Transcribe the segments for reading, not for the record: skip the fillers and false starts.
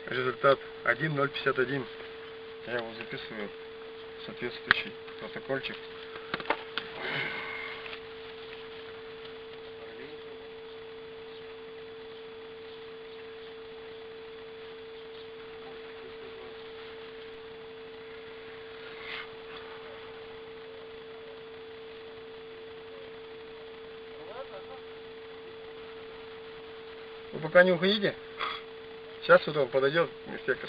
Результат 1:051. Я его записываю в соответствующий протокольчик. Вы пока не уходите. Сейчас вот он подойдет, инспектор.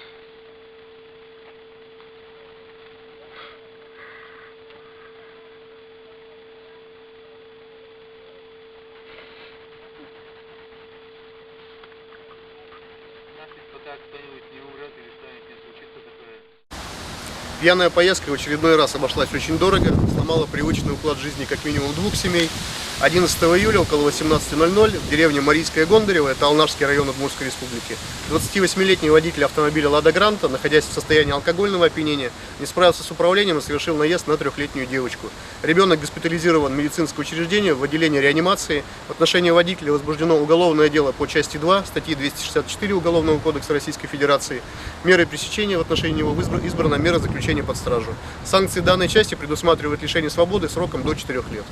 Пока кто-нибудь не умрет или что-нибудь не случится такое. Пьяная поездка в очередной раз обошлась очень дорого, сломала привычный уклад жизни как минимум двух семей. 11 июля около 18:00 в деревне Марийское Гондарево, это Алнашский район Удмуртской республики, 28-летний водитель автомобиля «Лада Гранта», находясь в состоянии алкогольного опьянения, не справился с управлением и совершил наезд на 3-летнюю девочку. Ребенок госпитализирован в медицинское учреждение в отделении реанимации. В отношении водителя возбуждено уголовное дело по части 2 статьи 264 Уголовного кодекса Российской Федерации. Мерой пресечения в отношении него избрана мера заключения под стражу. Санкции данной части предусматривают лишение свободы сроком до 4 лет.